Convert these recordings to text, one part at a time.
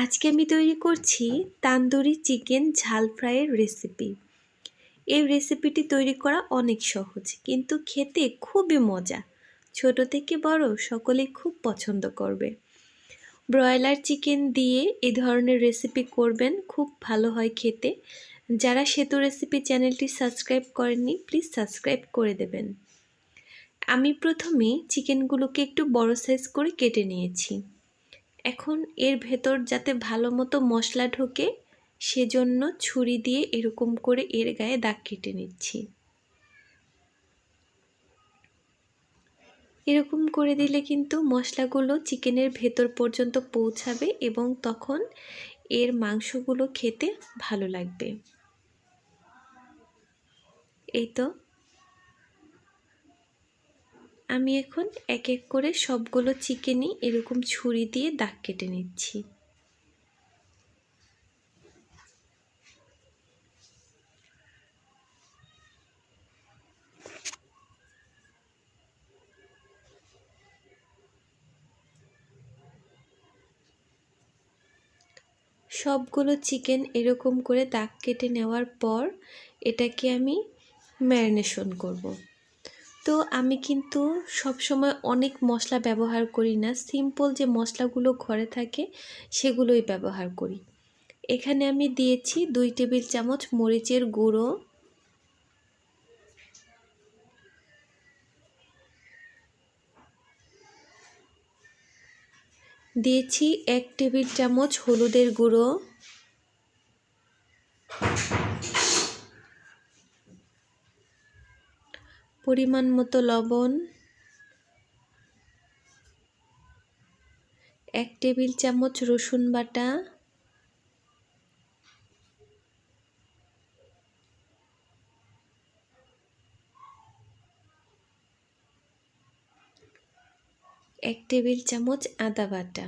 আজকে আমি তৈরি করছি তান্দুরি চিকেন ঝাল ফ্রাইয়ের রেসিপি। এই রেসিপিটি তৈরি করা অনেক সহজ, কিন্তু খেতে খুবই মজা। ছোট থেকে বড় সকলেই খুব পছন্দ করবে। ব্রয়লার চিকেন দিয়ে এই ধরনের রেসিপি করবেন, খুব ভালো হয় খেতে। যারা সেতু রেসিপি চ্যানেলটি সাবস্ক্রাইব করেননি, প্লিজ সাবস্ক্রাইব করে দেবেন। আমি প্রথমে চিকেনগুলোকে একটু বড় সাইজ করে কেটে নিয়েছি। এখন এর ভেতর যাতে ভালো মতো মশলা ঢোকে সেজন্য ছুরি দিয়ে এরকম করে এর গায়ে দাগ কেটে নিচ্ছি। এরকম করে দিলে কিন্তু মশলাগুলো চিকেনের ভেতর পর্যন্ত পৌঁছাবে এবং তখন এর মাংসগুলো খেতে ভালো লাগবে। এই তো আমি এখন এক এক করে সবগুলো চিকেনই এরকম ছুরি দিয়ে দাগ কেটে নিচ্ছি। সবগুলো চিকেন এরকম করে দাগ কেটে নেওয়ার পর এটাকে আমি ম্যারিনেশন করব। তো আমি কিন্তু সবসময় অনেক মশলা ব্যবহার করি না, সিম্পল যে মশলাগুলো ঘরে থাকে সেগুলোই ব্যবহার করি। এখানে আমি দিয়েছি 2 টেবিল চামচ মরিচের গুঁড়ো, দিয়েছি 1 টেবিল চামচ হলুদের গুঁড়ো, পরিমাণ মতো লবণ, 1 টেবিল চামচ রসুন বাটা, 1 টেবিল চামচ আদা বাটা।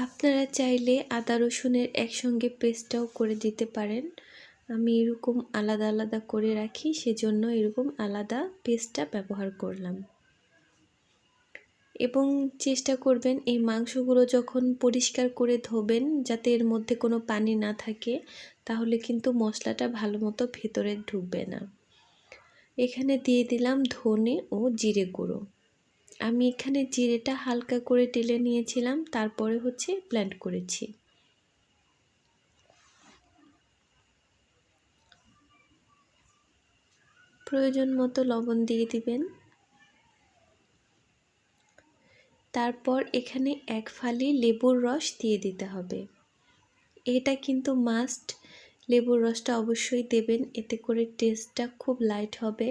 আপনারা চাইলে আদা রসুনের একসঙ্গে পেস্টটাও করে দিতে পারেন। আমি এরকম আলাদা আলাদা করে রাখি, সেজন্য এরকম আলাদা পেস্টটা ব্যবহার করলাম। এবং চেষ্টা করবেন এই মাংসগুলো যখন পরিষ্কার করে ধোবেন যাতে এর মধ্যে কোনো পানি না থাকে, তাহলে কিন্তু মশলাটা ভালো মতো ভেতরে ঢুকবে না। এখানে দিয়ে দিলাম ধনে ও জিরে গুঁড়ো। আমি এখানে জিরেটা হালকা করে টেলে নিয়েছিলাম, তারপরে ব্লেন্ড করেছি। প্রয়োজন মতো লবণ দিয়ে দিবেন। তারপর এখানে 1 ফালি লেবুর রস দিয়ে দিতে হবে। এটা কিন্তু মাস্ট, লেবুর রসটা অবশ্যই দেবেন, এতে করে টেস্টটা খুব লাইট হবে।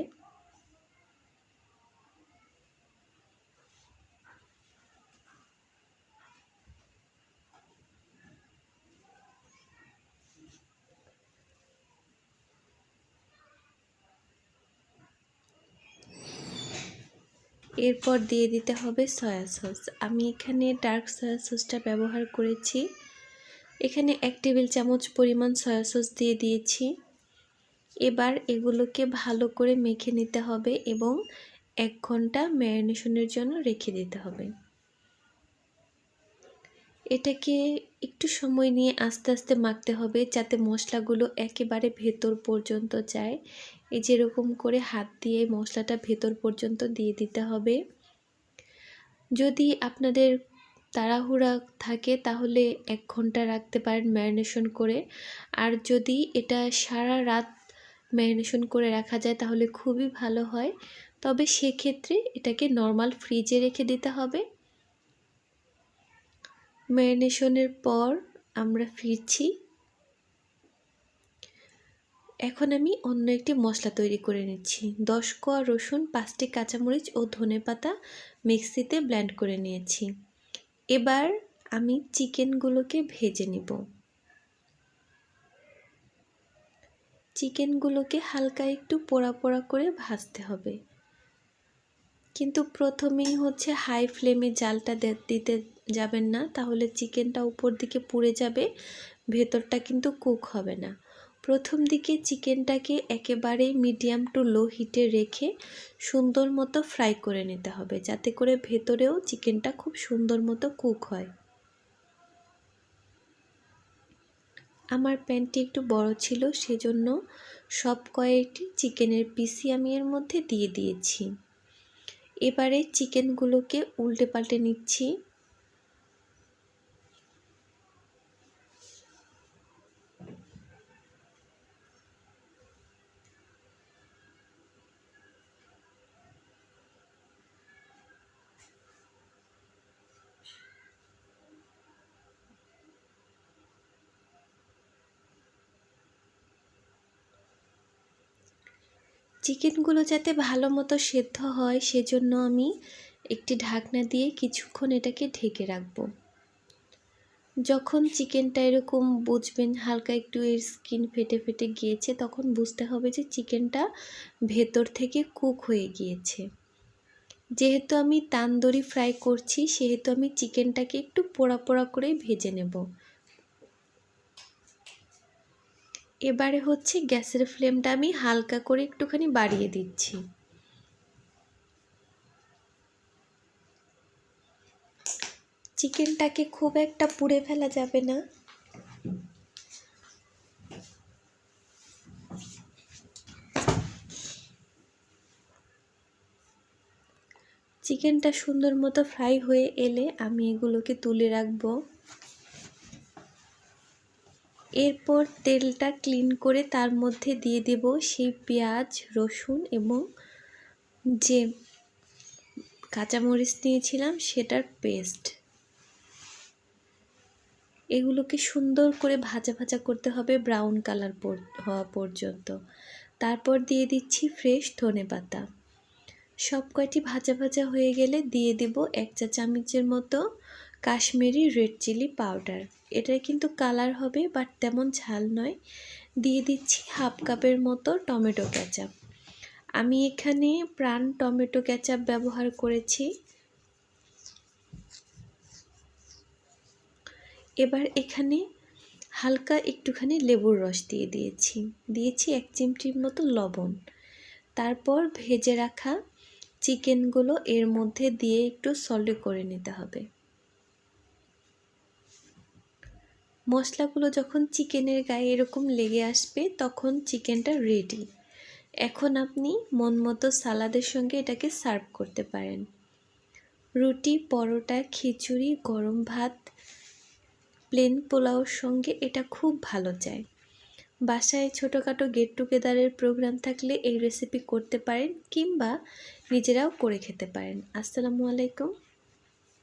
এরপর দিয়ে দিতে হবে সয়া সস। আমি এখানে ডার্ক সয়া সসটা ব্যবহার করেছি। এখানে 1 টেবিল চামচ পরিমাণ সয়া সস দিয়ে দিয়েছি। এবার এগুলোকে ভালো করে মেখে নিতে হবে এবং 1 ঘন্টা ম্যারিনেশনের জন্য রেখে দিতে হবে। এটাকে একটু সময় নিয়ে আস্তে আস্তে মাখতে হবে যাতে মশলাগুলো একেবারে ভেতর পর্যন্ত যায়। এই যেরকম করে হাত দিয়ে মশলাটা ভেতর পর্যন্ত দিয়ে দিতে হবে। যদি আপনাদের তাড়াহুড়া থাকে তাহলে 1 ঘন্টা রাখতে পারেন ম্যারিনেশন করে, আর যদি এটা সারা রাত ম্যারিনেশন করে রাখা যায় তাহলে খুবই ভালো হয়। তবে সেক্ষেত্রে এটাকে নর্মাল ফ্রিজে রেখে দিতে হবে। ম্যারিনেশনের পর আমরা ফিরছি। এখন আমি অন্য একটি মশলা তৈরি করে নিচ্ছি। 10 কোয়া রসুন, 5টি কাঁচামরিচ ও ধনেপাতা মিক্সিতে ব্লেন্ড করে নিয়েছি। এবার আমি চিকেনগুলোকে ভেজে নিব। চিকেনগুলোকে হালকা একটু পোড়া পোড়া করে ভাজতে হবে, কিন্তু প্রথমেই হাই ফ্লেমে জালটা দিতে যাবেন না, তাহলে চিকেনটা উপর দিকে পুড়ে যাবে, ভেতরটা কিন্তু কুক হবে না। প্রথম দিকে চিকেনটাকে একেবারে মিডিয়াম টু লো হিটে রেখে সুন্দর মতো ফ্রাই করে নিতে হবে, যাতে করে ভেতরেও চিকেনটা খুব সুন্দর মতো কুক হয়। আমার প্যানটি একটু বড় ছিল, সেজন্য সব কয়েকটি চিকেনের পিসই আমি এর মধ্যে দিয়ে দিয়েছি। এবারে চিকেনগুলোকে উল্টে পাল্টে নিচ্ছি। চিকেনগুলো যাতে ভালো মতো সেদ্ধ হয় সেজন্য আমি একটি ঢাকনা দিয়ে কিছুক্ষণ এটাকে ঢেকে রাখবো। যখন চিকেনটা এরকম বুঝবেন হালকা একটু এর স্কিন ফেটে ফেটে গিয়েছে, তখন বুঝতে হবে যে চিকেনটা ভেতর থেকে কুক হয়ে গিয়েছে। যেহেতু আমি তান্দুরি ফ্রাই করছি, সেহেতু আমি চিকেনটাকে একটু পোড়া পোড়া করে ভেজে নেব। এবারে হচ্ছে গ্যাসের ফ্লেমটা আমি হালকা করে একটুখানি বাড়িয়ে দিচ্ছি। চিকেনটাকে খুব একটা পুড়ে ফেলা যাবে না। চিকেনটা সুন্দর মতো ফ্রাই হয়ে এলে আমি এগুলোকে তুলে রাখবো। এরপর তেলটা ক্লিন করে তার মধ্যে দিয়ে দেব সেই পেঁয়াজ, রসুন এবং যে কাঁচামরিচ নিয়েছিলাম সেটার পেস্ট। এগুলোকে সুন্দর করে ভাজা ভাজা করতে হবে ব্রাউন কালার হওয়া পর্যন্ত। তারপর দিয়ে দিচ্ছি ফ্রেশ ধনেপাতা। সব কয়টি ভাজা ভাজা হয়ে গেলে দিয়ে দেব 1 চা চামচের মতো কাশ্মীরি রেড চিলি পাউডার। এটা কিন্তু কালার হবে, বাট তেমন ঝাল নয়। দিয়ে দিচ্ছি হাফ কাপের মতো টমেটো কেচাপ। আমি এখানে প্রাণ টমেটো কেচাপ ব্যবহার করেছি। এবার এখানে হালকা একটুখানি লেবুর রস দিয়েছি 1 চিমটির মতো লবণ। তারপর ভেজে রাখা চিকেনগুলো এর মধ্যে দিয়ে একটু সল্টে করে নিতে হবে। মশলাগুলো যখন চিকেনের গায়ে এরকম লেগে আসবে তখন চিকেনটা রেডি। এখন আপনি মন মতো সালাদের সঙ্গে এটাকে সার্ভ করতে পারেন। রুটি, পরোটা, খিচুড়ি, গরম ভাত, প্লেন পোলাওর সঙ্গে এটা খুব ভালো যায়। বাসায় ছোটোখাটো গেট টুগেদারের প্রোগ্রাম থাকলে এই রেসিপি করতে পারেন, কিংবা নিজেরাও করে খেতে পারেন। আসসালামু আলাইকুম।